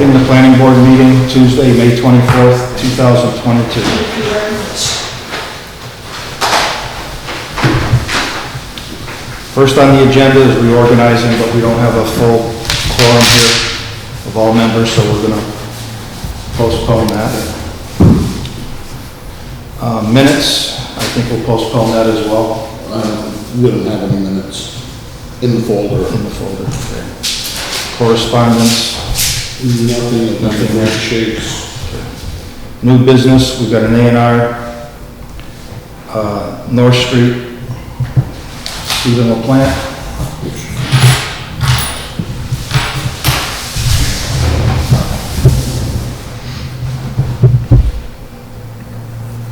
Opening the planning board meeting Tuesday, May 24th, 2022. First on the agenda is reorganizing, but we don't have a full quorum here of all members, so we're going to postpone that. Minutes, I think we'll postpone that as well. We don't have any minutes in the folder. Okay. Correspondence, Nothing that shakes. new business, we've got an A&R, North Street, Stephen LaPlante.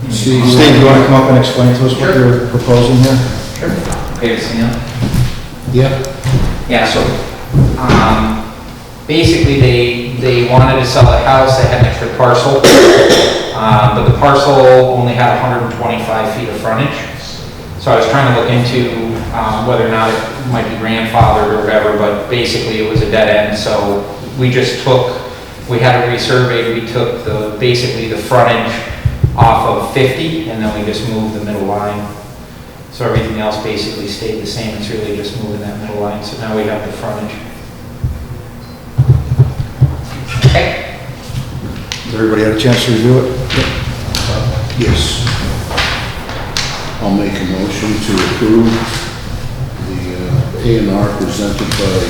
Steve, do you want to come up and explain to us what you're proposing here? Sure. Okay, to see him? Yeah. Yeah, so, basically they wanted to sell a house, they had an extra parcel, but the parcel only had 125 feet of frontage. So I was trying to look into, whether or not it might be grandfathered or whatever, but basically it was a dead end, so we just we had it resurveyed, we took basically the frontage off of 50, and then we just moved the middle line. So everything else basically stayed the same, it's really just moving that middle line, so now we have the frontage. Okay. Has everybody had a chance to review it? Yes. I'll make a motion to approve the A&R presented by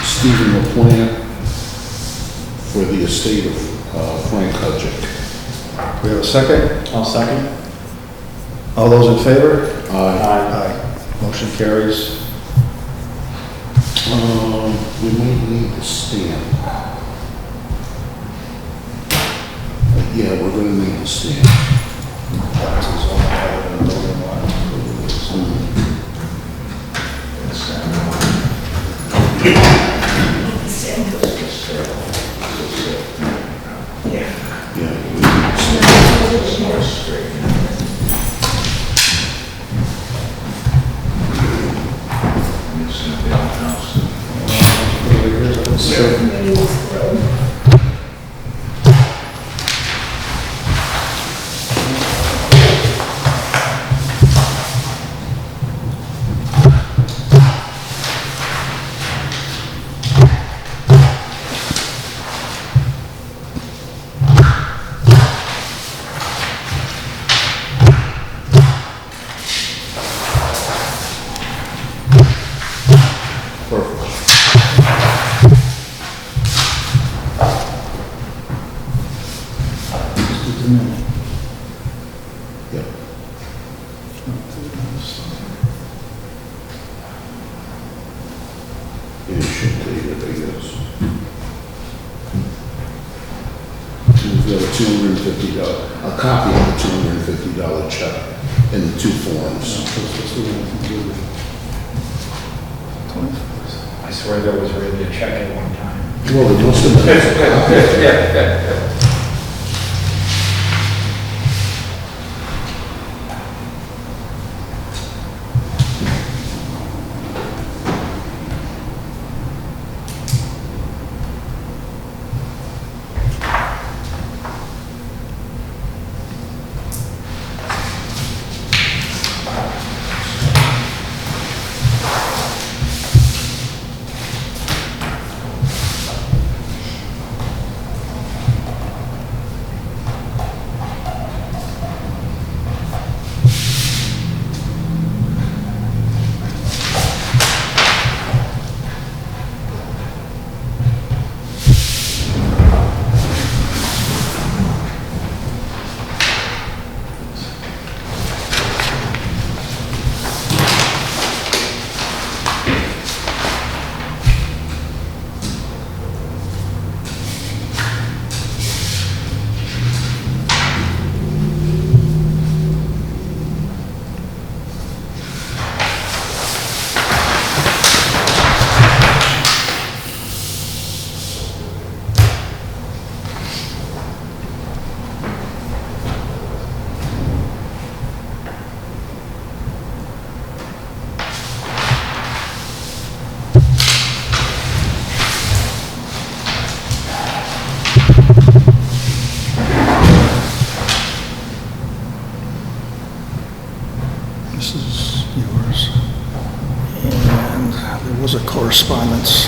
Stephen LaPlante for the estate of Frank Hudzik. We have a second? I'll second. All those in favor? Aye. Motion carries. We might need the stamp. Yeah, we're gonna need the stamp. Yeah, we need the stamp. It should take it, I guess. We've got a $250, a copy of the $250 check in the two forms. I swear there was really a check at one time. Well, it must have been. the correspondence.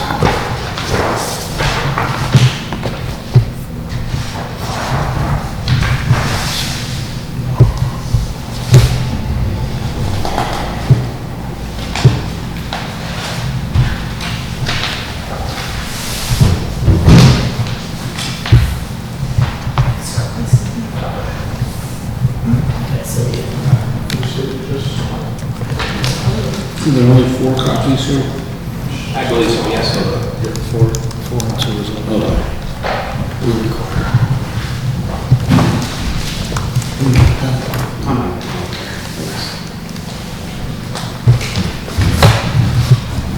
Are there only 4 copies here? I believe so, yes. Four and two is all.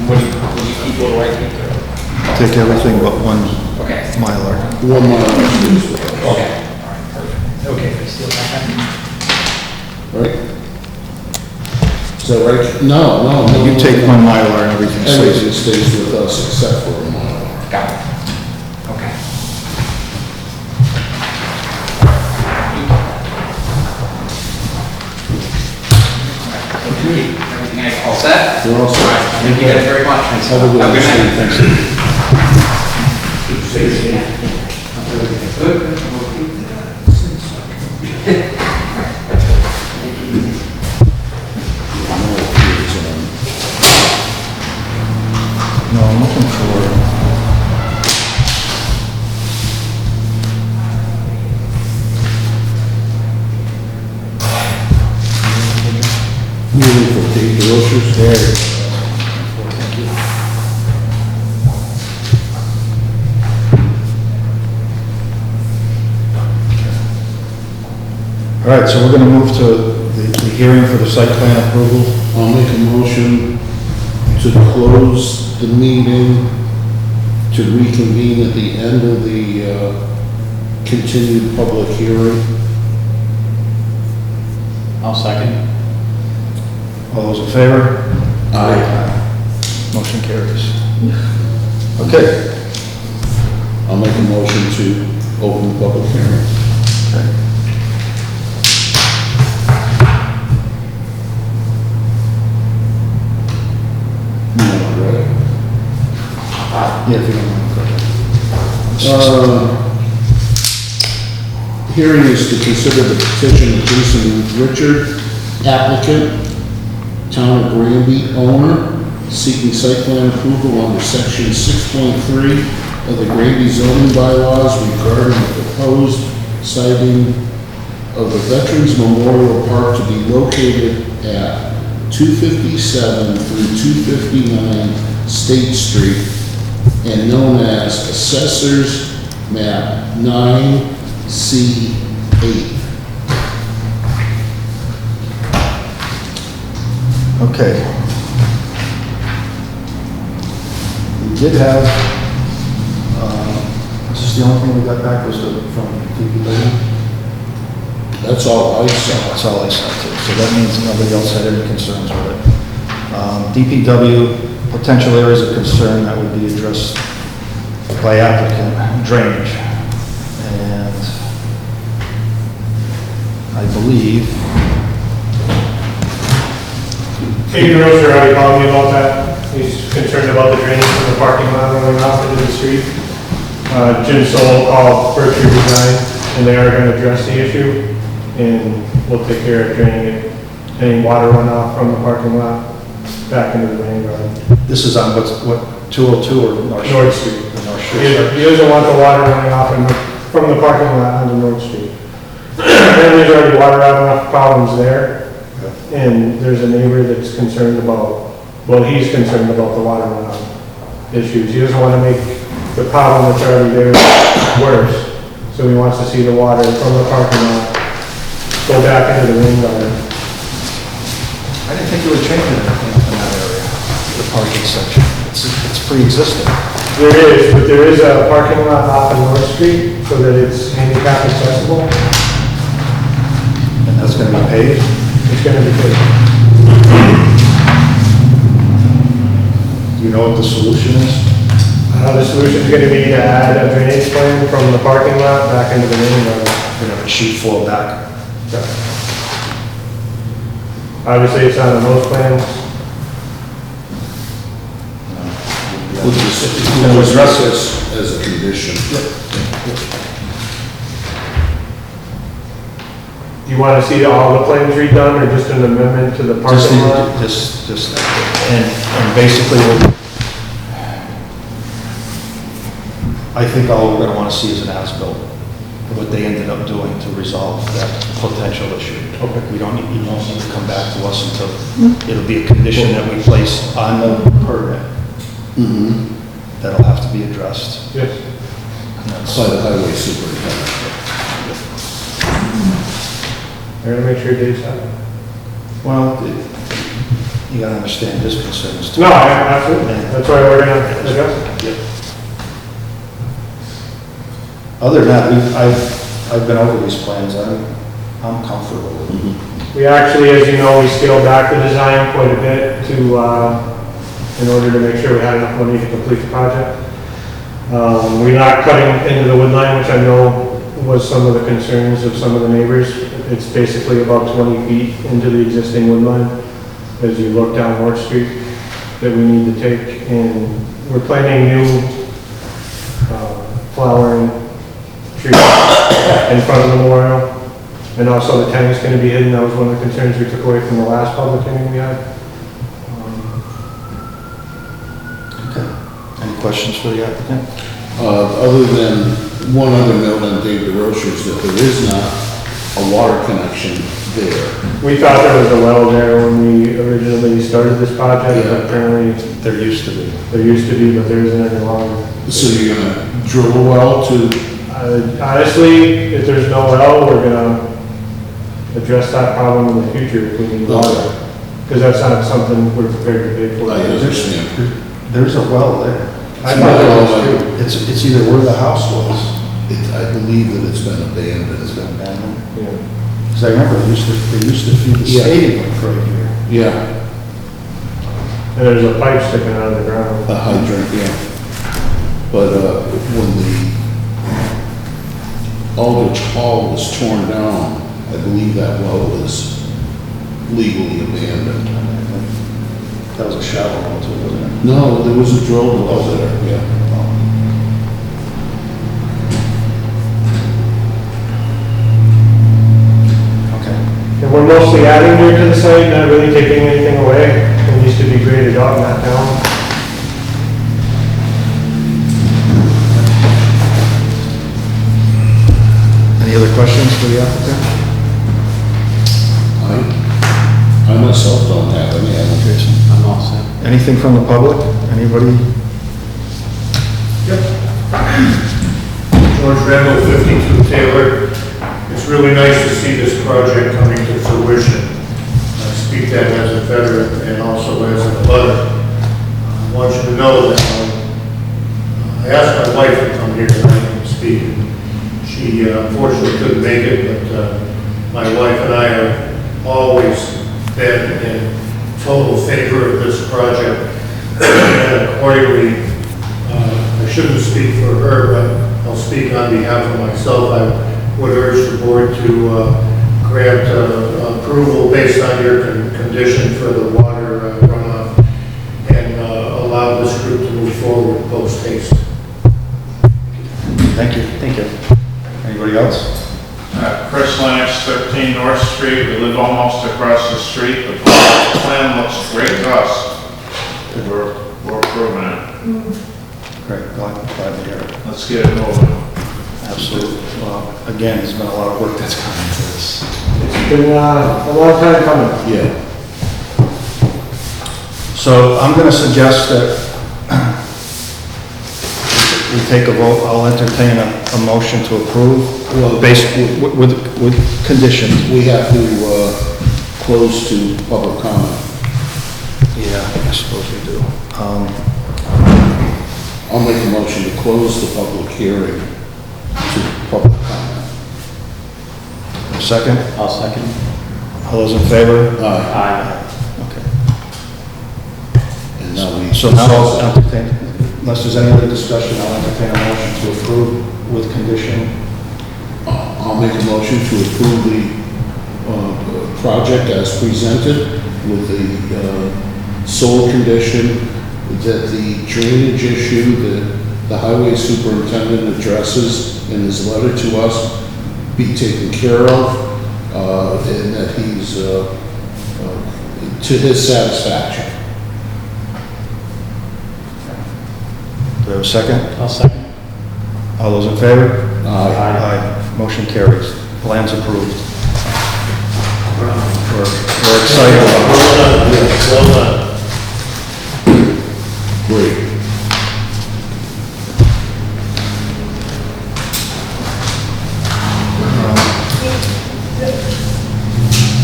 What do you keep, what do I keep? Take everything but one Okay. Mylar. 1 mile, please. Okay. All right, perfect. Okay, can I steal that? Right? Is that right? No. You take one Mylar and everything Everything stays. stays with us except for a mile. Got it. Okay. Everything all set? You're all set. Thank you guys very much. Have a good Have a night. good night. No, I'm looking for, Moving for Dave DeRocher's. There. all right, so we're gonna move to the hearing for the site plan approval. I'll make a motion to close the meeting, to reconvene at the end of the continued public hearing. I'll second. All those in favor? Aye. Motion carries. Okay. I'll make a motion to open the public hearing. Okay. Right. Yeah, if you don't mind, go ahead. Hearing is to consider the petition of Jason Richard, applicant, Town of Granby owner, seeking site plan approval under section 6.3 of the Granby zoning bylaws regarding the proposed siting of the Veterans Memorial Park to be located at 257 through 259 State Street and known as Assessors Map 9C8. Okay. We did have, this is the only thing we got back was from DPW. That's all I saw. That's all I saw too. So that means nobody else had any concerns with it. DPW, potential areas of concern that would be addressed by applicant, drainage. And I believe, Chief Roser already called me about that. He's concerned about the drainage from the parking lot running off into the street. Jim Soul called Berkshire Design, and they are going to address the issue, and we'll take care of draining it, any water runoff from the parking lot back into the rain garden. this is on what, 202 or North Street? North Street. The North Street. He doesn't want the water running off from the parking lot onto North Street. And there's already water runoff problems there. And there's a neighbor that's concerned about, well, he's concerned about the water runoff issues. He doesn't want to make the problem that's already there worse. So he wants to see the water from the parking lot go back into the rain garden. I didn't think you were changing anything up in that area, the parking section. It's pre-existing. There is, but there is a parking lot off of North Street so that it's handicap accessible. And that's gonna be paved? It's going to be good. Do you know what the solution is? The solution is going to be to add a drainage plan from the parking lot back into the rain garden. You're gonna have a sheet flow back? Obviously, it's not on those plans. We'll just, Gonna we'll address address this as a condition. Do you want to see all the plans redone, or just an amendment to the Just, parking lot? and basically, I think all we're gonna wanna see is an as-built, what they ended up doing to resolve that potential issue. Okay. You don't need to come back to us until, it'll be a condition that we place on the permit Mm-hmm. that'll have to be addressed. Yes. And that's- By the highway superintendent. I gotta make sure Dave's happy. Well, you gotta understand his concerns too. No, absolutely. That's why we're gonna address it. Yep. Other than that, I've been over these plans, I'm comfortable with them. We actually, as you know, we scaled back the design quite a bit to, in order to make sure we had enough money to complete the project. We're not cutting into the wood line, which I know was some of the concerns of some of the neighbors. It's basically about 20 feet into the existing wood line as you look down North Street that we need to take. And we're planting new flowering trees in front of the memorial. And also the tank's going to be hidden. That was one of the concerns we took away from the last public hearing we had. Okay. Any questions for the applicant? Other than one other note on David Rocher's, that there is not a water connection there. We thought there was a well there when we originally started this project, Yeah. but apparently There used to be. there used to be, but there isn't any longer. So you're gonna drill a well to, Honestly, if there's no well, we're gonna address that problem in the future if we need water. Because that's not something we're prepared to pay for. I understand. There's a well there. I thought that was true. It's either where the house was. I believe that it's been abandoned. It's been abandoned. Yeah. Because I remember they used to feed the Yeah. stadium right here. Yeah, And there's a pipe sticking out of the ground. a hydrant, yeah. But, when the Aldrich Hall was torn down, I believe that well was legally abandoned. That was a shallow well too, wasn't it? No, there was a drill well there, yeah. Okay. And we're mostly adding here to the site, not really taking anything away. It used to be graded out in that town. Any other questions for the applicant? I myself don't have any, I don't Jason? I'm all set. Anything from the public? Anybody? George Randall, 52 Taylor. It's really nice to see this project coming to fruition. I speak that as a veteran and also as a butter. I want you to know that I asked my wife to come here tonight and speak. She unfortunately couldn't make it, but my wife and I have always been in total favor of this project. And accordingly, I shouldn't speak for her, but I'll speak on behalf of myself. I would urge the board to grant approval based on your condition for the water runoff and allow this group to move forward post haste. Thank you. Thank you. Anybody else? Chris Lennox, 13 North Street. We live almost across the street. The plan looks great to us. We're approving it. Great, glad to hear it. Let's get it moving. Absolutely. Well, again, there's been a lot of work that's gone into this. It's been a long time coming. Yeah. So I'm going to suggest that we take a vote. I'll entertain a motion to approve, Well, based with conditions. We have to close to public comment. Yeah, I suppose we do. I'll make a motion to close the public hearing to public comment. A second? I'll second. All those in favor? Aye. Okay. And now we. So now I'll entertain, unless there's any other discussion, I'll entertain a motion to approve with condition. I'll make a motion to approve the project as presented with the sole condition that the drainage issue that the highway superintendent addresses in his letter to us be taken care of, and that he's, to his satisfaction. Do we have a second? I'll second. All those in favor? Aye. Aye. Motion carries. Plan's approved. We're excited about it. Well done. Great.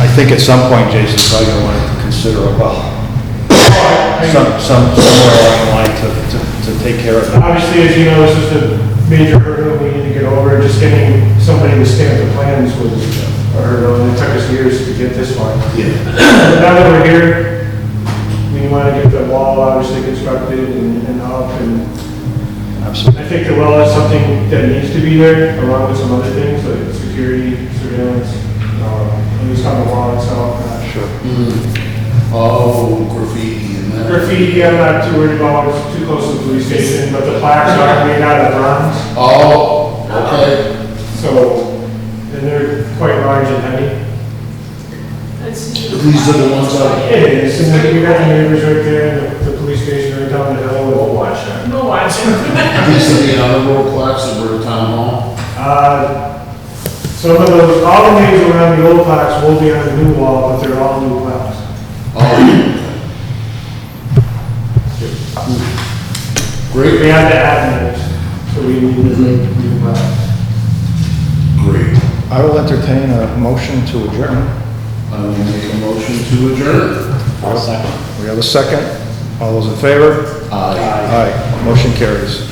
I think at some point, Jason's probably gonna want to consider a well. Somewhere along the line to take care of that. Obviously, as you know, this is a major hurdle we need to get over. Just getting somebody to stamp the plans was a hurdle, and it took us years to get this far. Yeah. But now that we're here, we want to get the wall obviously constructed and up, and Absolutely. I think the well is something that needs to be there, along with some other things, like security, surveillance, at least on the wall itself. Sure. Oh, graffiti and that. Graffiti, I'm not too worried about, it's too close to the police station, but the plaques are made out of bronze, Oh, okay. so, and they're quite large and heavy. These are the ones I, It is, and then we got the neighbors right there, and the police station right down the hill, we'll watch that. No watching. these are the other road plaques that were at town hall. Some of those, all the names around the old plaques will be on the new wall, but they're all new plaques. Oh. We Great, had to add names, so we need to make new plaques. great. I will entertain a motion to adjourn. I will make a motion to adjourn. I'll second. We have a second. All those in favor? Aye. Aye. Motion carries.